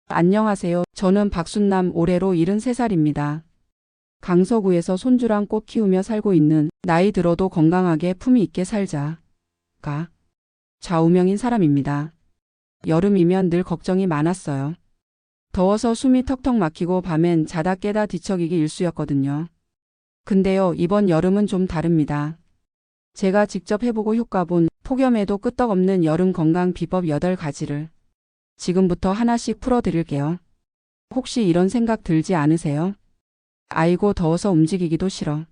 안녕하세요. 저는 박순남, 올해로 73살입니다. 강서구에서 손주랑 꽃 키우며 살고 있는 나이 들어도 건강하게 품위 있게 살자가 좌우명인 사람입니다. 여름이면 늘 걱정이 많았어요. 더워서 숨이 턱턱 막히고 밤엔 자다 깨다 뒤척이기 일쑤였거든요. 근데요, 이번 여름은 좀 다릅니다. 제가 직접 해보고 효과 본 폭염에도 끄떡없는 여름 건강 비법 8가지를 지금부터 하나씩 풀어드릴게요. 혹시 이런 생각 들지 않으세요? 아이고, 더워서 움직이기도 싫어.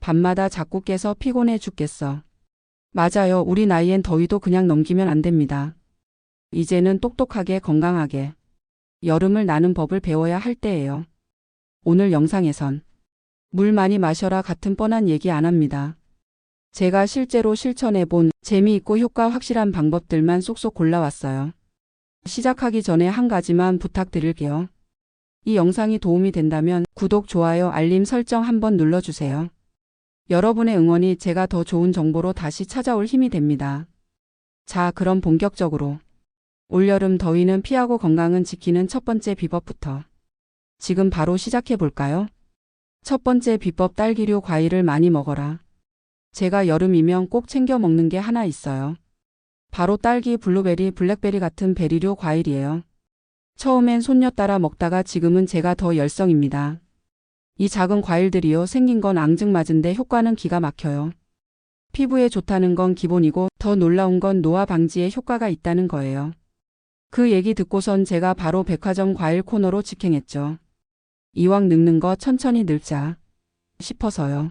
밤마다 자꾸 깨서 피곤해 죽겠어. 맞아요. 우리 나이엔 더위도 그냥 넘기면 안 됩니다. 이제는 똑똑하게 건강하게 여름을 나는 법을 배워야 할 때예요. 오늘 영상에선 물 많이 마셔라 같은 뻔한 얘기 안 합니다. 제가 실제로 실천해본 재미있고 효과 확실한 방법들만 쏙쏙 골라왔어요. 시작하기 전에 한 가지만 부탁드릴게요. 이 영상이 도움이 된다면 구독, 좋아요, 알림 설정 한번 눌러주세요. 여러분의 응원이 제가 더 좋은 정보로 다시 찾아올 힘이 됩니다. 자, 그럼 본격적으로 올여름 더위는 피하고 건강은 지키는 첫 번째 비법부터 지금 바로 시작해 볼까요? 첫 번째 비법, 딸기류 과일을 많이 먹어라. 제가 여름이면 꼭 챙겨 먹는 게 하나 있어요. 바로 딸기, 블루베리, 블랙베리 같은 베리류 과일이에요. 처음엔 손녀 따라 먹다가 지금은 제가 더 열성입니다. 이 작은 과일들이요, 생긴 건 앙증맞은데 효과는 기가 막혀요. 피부에 좋다는 건 기본이고 더 놀라운 건 노화 방지에 효과가 있다는 거예요. 그 얘기 듣고선 제가 바로 백화점 과일 코너로 직행했죠. 이왕 늙는 거 천천히 늙자 싶어서요.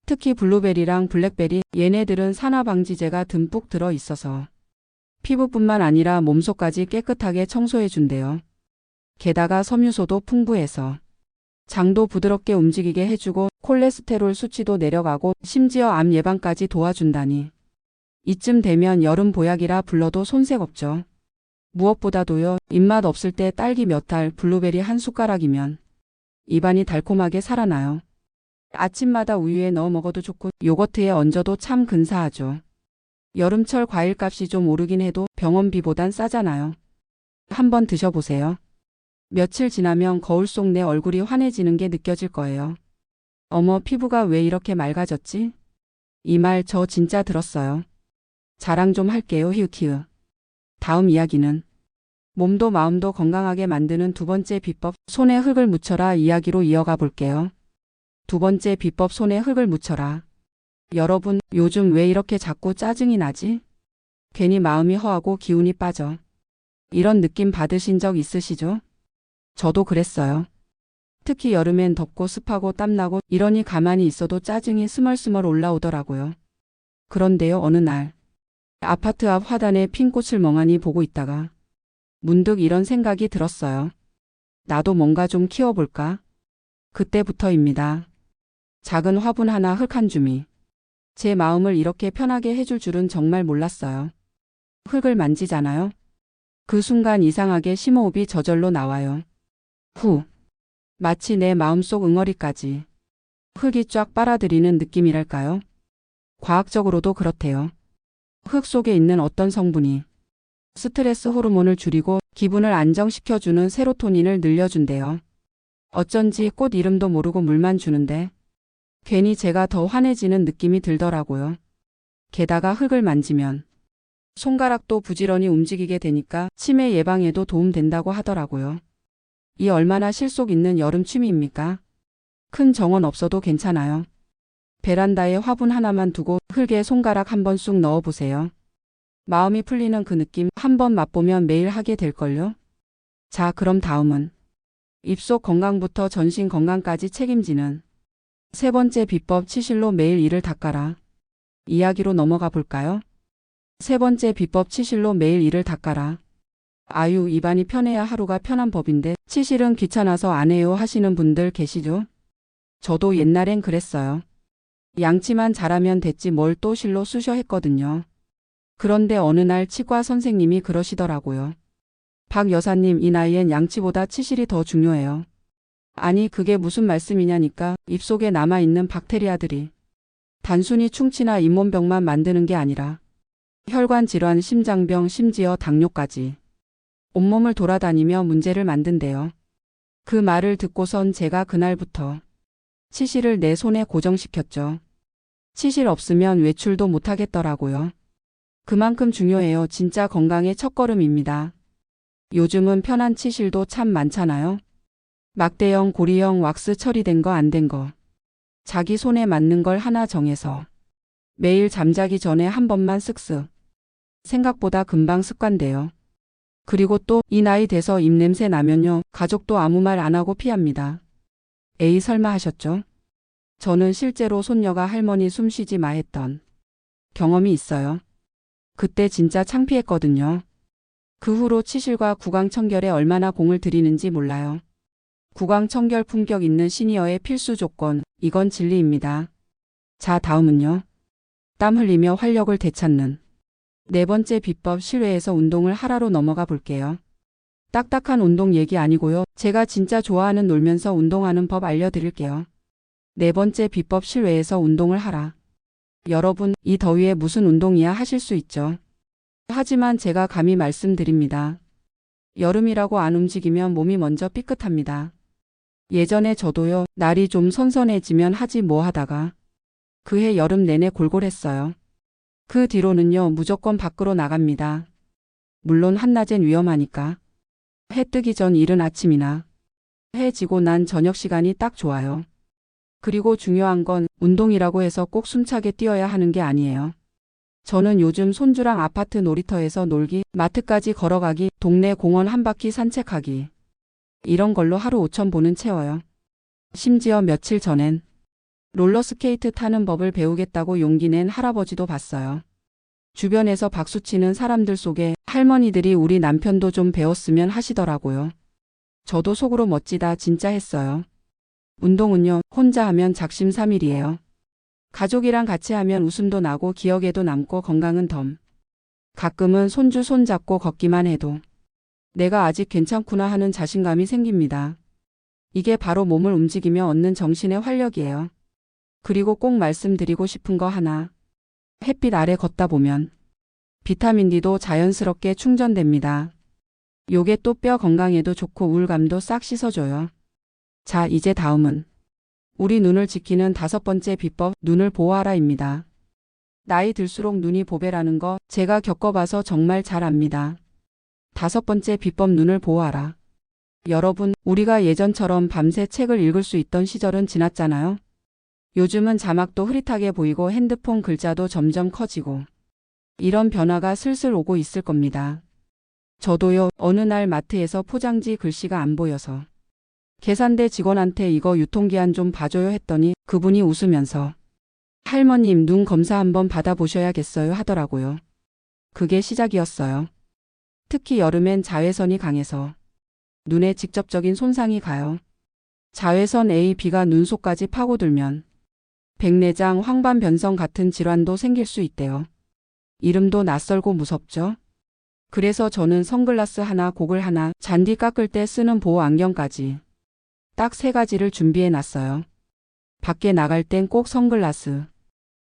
특히 블루베리랑 블랙베리, 얘네들은 산화방지제가 듬뿍 들어 있어서 피부뿐만 아니라 몸속까지 깨끗하게 청소해준대요. 게다가 섬유소도 풍부해서 장도 부드럽게 움직이게 해주고 콜레스테롤 수치도 내려가고 심지어 암 예방까지 도와준다니. 이쯤 되면 여름 보약이라 불러도 손색 없죠. 무엇보다도요, 입맛 없을 때 딸기 몇 알, 블루베리 한 숟가락이면 입안이 달콤하게 살아나요. 아침마다 우유에 넣어 먹어도 좋고 요거트에 얹어도 참 근사하죠. 여름철 과일값이 좀 오르긴 해도 병원비보단 싸잖아요. 한번 드셔보세요. 며칠 지나면 거울 속 내 얼굴이 환해지는 게 느껴질 거예요. 어머, 피부가 왜 이렇게 맑아졌지? 이 말 저 진짜 들었어요. 자랑 좀 할게요. 히읗히읗. 다음 이야기는 몸도 마음도 건강하게 만드는 두 번째 비법, 손에 흙을 묻혀라 이야기로 이어가 볼게요. 두 번째 비법, 손에 흙을 묻혀라. 여러분, 요즘 왜 이렇게 자꾸 짜증이 나지? 괜히 마음이 허하고 기운이 빠져. 이런 느낌 받으신 적 있으시죠? 저도 그랬어요. 특히 여름엔 덥고 습하고 땀나고 이러니 가만히 있어도 짜증이 스멀스멀 올라오더라고요. 그런데요, 어느 날 아파트 앞 화단에 핀 꽃을 멍하니 보고 있다가 문득 이런 생각이 들었어요. 나도 뭔가 좀 키워볼까? 그때부터입니다. 작은 화분 하나, 흙 한 줌이 제 마음을 이렇게 편하게 해줄 줄은 정말 몰랐어요. 흙을 만지잖아요. 그 순간 이상하게 심호흡이 저절로 나와요. 후. 마치 내 마음속 응어리까지 흙이 쫙 빨아들이는 느낌이랄까요? 과학적으로도 그렇대요. 흙 속에 있는 어떤 성분이 스트레스 호르몬을 줄이고 기분을 안정시켜주는 세로토닌을 늘려준대요. 어쩐지 꽃 이름도 모르고 물만 주는데 괜히 제가 더 환해지는 느낌이 들더라고요. 게다가 흙을 만지면 손가락도 부지런히 움직이게 되니까 치매 예방에도 도움된다고 하더라고요. 이 얼마나 실속 있는 여름 취미입니까? 큰 정원 없어도 괜찮아요. 베란다에 화분 하나만 두고 흙에 손가락 한번 쑥 넣어보세요. 마음이 풀리는 그 느낌 한번 맛보면 매일 하게 될걸요? 자, 그럼 다음은 입속 건강부터 전신 건강까지 책임지는 세 번째 비법, 치실로 매일 이를 닦아라. 이야기로 넘어가 볼까요? 세 번째 비법, 치실로 매일 이를 닦아라. 아유, 입안이 편해야 하루가 편한 법인데 치실은 귀찮아서 안 해요 하시는 분들 계시죠? 저도 옛날엔 그랬어요. 양치만 잘하면 됐지 뭘 또 실로 쑤셔 했거든요. 그런데 어느 날 치과 선생님이 그러시더라고요. 박 여사님, 이 나이엔 양치보다 치실이 더 중요해요. 아니, 그게 무슨 말씀이냐니까. 입속에 남아있는 박테리아들이 단순히 충치나 잇몸병만 만드는 게 아니라 혈관 질환, 심장병, 심지어 당뇨까지 온몸을 돌아다니며 문제를 만든대요. 그 말을 듣고선 제가 그날부터 치실을 내 손에 고정시켰죠. 치실 없으면 외출도 못하겠더라고요. 그만큼 중요해요. 진짜 건강의 첫걸음입니다. 요즘은 편한 치실도 참 많잖아요. 막대형, 고리형, 왁스 처리된 거 안 된 거. 자기 손에 맞는 걸 하나 정해서 매일 잠자기 전에 한 번만 쓱쓱. 생각보다 금방 습관돼요. 그리고 또 이 나이 돼서 입냄새 나면요. 가족도 아무 말 안 하고 피합니다. 에이 설마 하셨죠? 저는 실제로 손녀가 할머니 숨 쉬지 마 했던 경험이 있어요. 그때 진짜 창피했거든요. 그 후로 치실과 구강청결에 얼마나 공을 들이는지 몰라요. 구강청결 품격 있는 시니어의 필수 조건, 이건 진리입니다. 자, 다음은요. 땀 흘리며 활력을 되찾는 네 번째 비법, 실외에서 운동을 하라로 넘어가 볼게요. 딱딱한 운동 얘기 아니고요. 제가 진짜 좋아하는 놀면서 운동하는 법 알려드릴게요. 네 번째 비법, 실외에서 운동을 하라. 여러분, 이 더위에 무슨 운동이야 하실 수 있죠. 하지만 제가 감히 말씀드립니다. 여름이라고 안 움직이면 몸이 먼저 삐끗합니다. 예전에 저도요. 날이 좀 선선해지면 하지 뭐 하다가 그해 여름 내내 골골했어요. 그 뒤로는요. 무조건 밖으로 나갑니다. 물론 한낮엔 위험하니까. 해 뜨기 전 이른 아침이나 해 지고 난 저녁 시간이 딱 좋아요. 그리고 중요한 건 운동이라고 해서 꼭 숨차게 뛰어야 하는 게 아니에요. 저는 요즘 손주랑 아파트 놀이터에서 놀기, 마트까지 걸어가기, 동네 공원 한 바퀴 산책하기. 이런 걸로 하루 5,000보는 채워요. 심지어 며칠 전엔 롤러스케이트 타는 법을 배우겠다고 용기 낸 할아버지도 봤어요. 주변에서 박수치는 사람들 속에 할머니들이 우리 남편도 좀 배웠으면 하시더라고요. 저도 속으로 멋지다 진짜 했어요. 운동은요, 혼자 하면 작심삼일이에요. 가족이랑 같이 하면 웃음도 나고 기억에도 남고 건강은 덤. 가끔은 손주 손잡고 걷기만 해도 내가 아직 괜찮구나 하는 자신감이 생깁니다. 이게 바로 몸을 움직이며 얻는 정신의 활력이에요. 그리고 꼭 말씀드리고 싶은 거 하나. 햇빛 아래 걷다 보면 비타민 D도 자연스럽게 충전됩니다. 요게 또 뼈 건강에도 좋고 우울감도 싹 씻어줘요. 자, 이제 다음은 우리 눈을 지키는 5번째 비법, 눈을 보호하라입니다. 나이 들수록 눈이 보배라는 거 제가 겪어봐서 정말 잘 압니다. 5번째 비법, 눈을 보호하라. 여러분, 우리가 예전처럼 밤새 책을 읽을 수 있던 시절은 지났잖아요. 요즘은 자막도 흐릿하게 보이고 핸드폰 글자도 점점 커지고 이런 변화가 슬슬 오고 있을 겁니다. 저도요, 어느 날 마트에서 포장지 글씨가 안 보여서 계산대 직원한테 이거 유통기한 좀 봐줘요 했더니 그분이 웃으면서 할머님 눈 검사 한번 받아보셔야겠어요 하더라고요. 그게 시작이었어요. 특히 여름엔 자외선이 강해서 눈에 직접적인 손상이 가요. 자외선 A, B가 눈 속까지 파고들면 백내장, 황반변성 같은 질환도 생길 수 있대요. 이름도 낯설고 무섭죠? 그래서 저는 선글라스 하나, 고글 하나, 잔디 깎을 때 쓰는 보호 안경까지 딱 3가지를 준비해 놨어요. 밖에 나갈 땐 꼭 선글라스.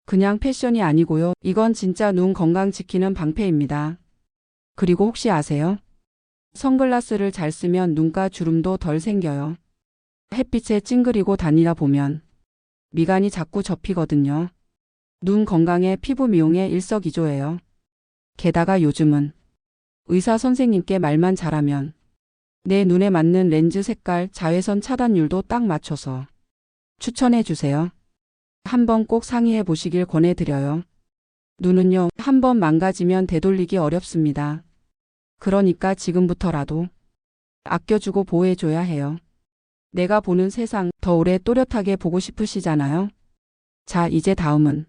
그냥 패션이 아니고요. 이건 진짜 눈 건강 지키는 방패입니다. 그리고 혹시 아세요? 선글라스를 잘 쓰면 눈가 주름도 덜 생겨요. 햇빛에 찡그리고 다니다 보면 미간이 자꾸 접히거든요. 눈 건강에 피부 미용에 일석이조예요. 게다가 요즘은 의사 선생님께 말만 잘하면 내 눈에 맞는 렌즈 색깔, 자외선 차단율도 딱 맞춰서 추천해 주세요. 한번 꼭 상의해 보시길 권해드려요. 눈은요, 한번 망가지면 되돌리기 어렵습니다. 그러니까 지금부터라도 아껴주고 보호해줘야 해요. 내가 보는 세상 더 오래 또렷하게 보고 싶으시잖아요. 자, 이제 다음은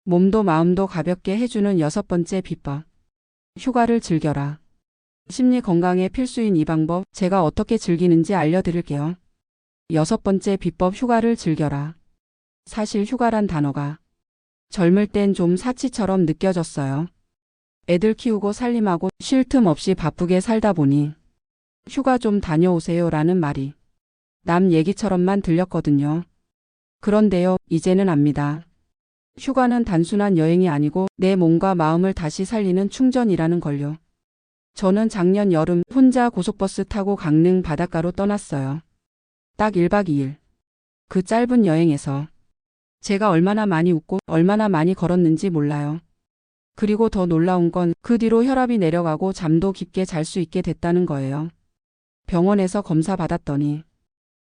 몸도 마음도 가볍게 해주는 6번째 비법. 휴가를 즐겨라. 심리 건강에 필수인 이 방법 제가 어떻게 즐기는지 알려드릴게요. 6번째 비법, 휴가를 즐겨라. 사실 휴가란 단어가 젊을 땐 좀 사치처럼 느껴졌어요. 애들 키우고 살림하고 쉴 틈 없이 바쁘게 살다 보니 휴가 좀 다녀오세요 라는 말이 남 얘기처럼만 들렸거든요. 그런데요, 이제는 압니다. 휴가는 단순한 여행이 아니고 내 몸과 마음을 다시 살리는 충전이라는 걸요. 저는 작년 여름 혼자 고속버스 타고 강릉 바닷가로 떠났어요. 딱 1박 2일. 그 짧은 여행에서 제가 얼마나 많이 웃고 얼마나 많이 걸었는지 몰라요. 그리고 더 놀라운 건 그 뒤로 혈압이 내려가고 잠도 깊게 잘 수 있게 됐다는 거예요. 병원에서 검사 받았더니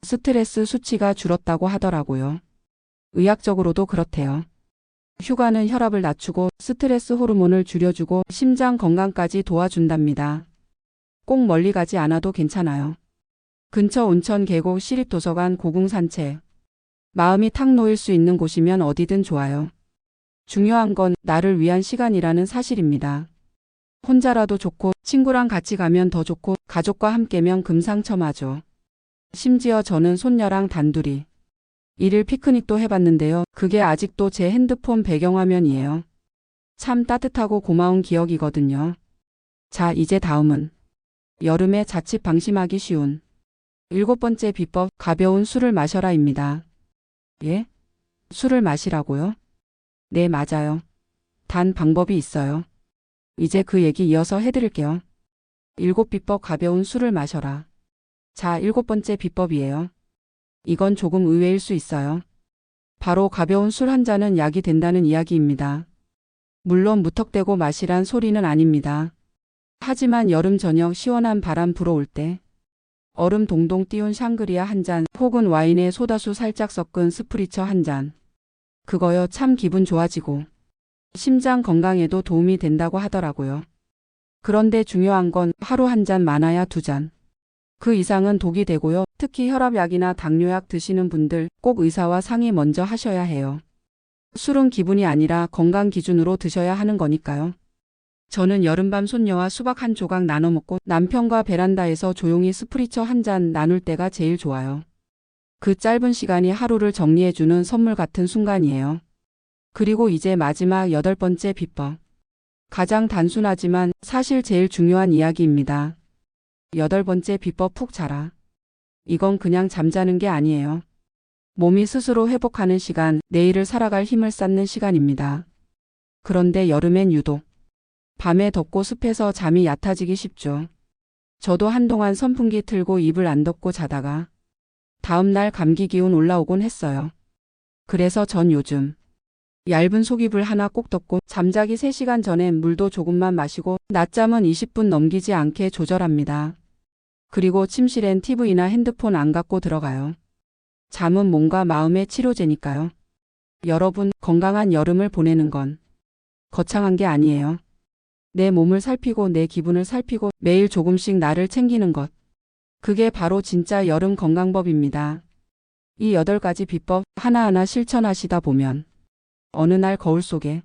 스트레스 수치가 줄었다고 하더라고요. 의학적으로도 그렇대요. 휴가는 혈압을 낮추고 스트레스 호르몬을 줄여주고 심장 건강까지 도와준답니다. 꼭 멀리 가지 않아도 괜찮아요. 근처 온천, 계곡, 시립도서관, 고궁 산책. 마음이 탁 놓일 수 있는 곳이면 어디든 좋아요. 중요한 건 나를 위한 시간이라는 사실입니다. 혼자라도 좋고 친구랑 같이 가면 더 좋고 가족과 함께면 금상첨화죠. 심지어 저는 손녀랑 단둘이 1일 피크닉도 해봤는데요. 그게 아직도 제 핸드폰 배경화면이에요. 참 따뜻하고 고마운 기억이거든요. 자, 이제 다음은 여름에 자칫 방심하기 쉬운 7번째 비법, 가벼운 술을 마셔라입니다. 예? 술을 마시라고요? 네, 맞아요. 단 방법이 있어요. 이제 그 얘기 이어서 해드릴게요. 7비법 가벼운 술을 마셔라. 자, 7번째 비법이에요. 이건 조금 의외일 수 있어요. 바로 가벼운 술 한 잔은 약이 된다는 이야기입니다. 물론 무턱대고 마시란 소리는 아닙니다. 하지만 여름 저녁 시원한 바람 불어올 때 얼음 동동 띄운 샹그리아 한 잔 혹은 와인에 소다수 살짝 섞은 스프리처 한 잔. 그거요 참 기분 좋아지고 심장 건강에도 도움이 된다고 하더라고요. 그런데 중요한 건 하루 한 잔 많아야 2잔. 그 이상은 독이 되고요. 특히 혈압약이나 당뇨약 드시는 분들 꼭 의사와 상의 먼저 하셔야 해요. 술은 기분이 아니라 건강 기준으로 드셔야 하는 거니까요. 저는 여름밤 손녀와 수박 한 조각 나눠 먹고 남편과 베란다에서 조용히 스프리처 한 잔 나눌 때가 제일 좋아요. 그 짧은 시간이 하루를 정리해주는 선물 같은 순간이에요. 그리고 이제 마지막 8번째 비법. 가장 단순하지만 사실 제일 중요한 이야기입니다. 8번째 비법, 푹 자라. 이건 그냥 잠자는 게 아니에요. 몸이 스스로 회복하는 시간, 내일을 살아갈 힘을 쌓는 시간입니다. 그런데 여름엔 유독 밤에 덥고 습해서 잠이 얕아지기 쉽죠. 저도 한동안 선풍기 틀고 이불 안 덮고 자다가 다음날 감기 기운 올라오곤 했어요. 그래서 전 요즘 얇은 속이불 하나 꼭 덮고 잠자기 3시간 전엔 물도 조금만 마시고 낮잠은 20분 넘기지 않게 조절합니다. 그리고 침실엔 TV나 핸드폰 안 갖고 들어가요. 잠은 몸과 마음의 치료제니까요. 여러분, 건강한 여름을 보내는 건 거창한 게 아니에요. 내 몸을 살피고 내 기분을 살피고 매일 조금씩 나를 챙기는 것. 그게 바로 진짜 여름 건강법입니다. 이 8가지 비법 하나하나 실천하시다 보면 어느 날 거울 속에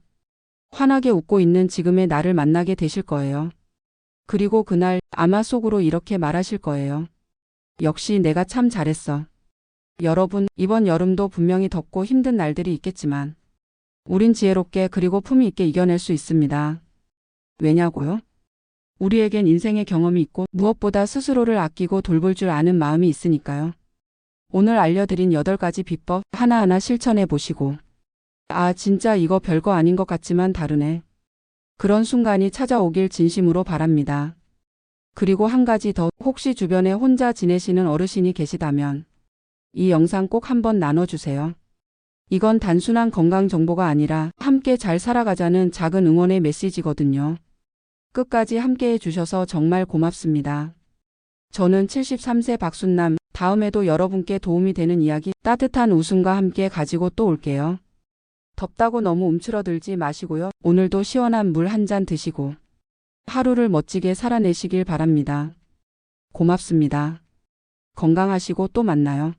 환하게 웃고 있는 지금의 나를 만나게 되실 거예요. 그리고 그날 아마 속으로 이렇게 말하실 거예요. 역시 내가 참 잘했어. 여러분, 이번 여름도 분명히 덥고 힘든 날들이 있겠지만 우린 지혜롭게 그리고 품위 있게 이겨낼 수 있습니다. 왜냐고요? 우리에겐 인생의 경험이 있고 무엇보다 스스로를 아끼고 돌볼 줄 아는 마음이 있으니까요. 오늘 알려드린 8가지 비법 하나하나 실천해 보시고 아, 진짜 이거 별거 아닌 것 같지만 다르네. 그런 순간이 찾아오길 진심으로 바랍니다. 그리고 한 가지 더, 혹시 주변에 혼자 지내시는 어르신이 계시다면 이 영상 꼭 한번 나눠주세요. 이건 단순한 건강 정보가 아니라 함께 잘 살아가자는 작은 응원의 메시지거든요. 끝까지 함께 해주셔서 정말 고맙습니다. 저는 73세 박순남, 다음에도 여러분께 도움이 되는 이야기, 따뜻한 웃음과 함께 가지고 또 올게요. 덥다고 너무 움츠러들지 마시고요. 오늘도 시원한 물 한 잔 드시고 하루를 멋지게 살아내시길 바랍니다. 고맙습니다. 건강하시고 또 만나요.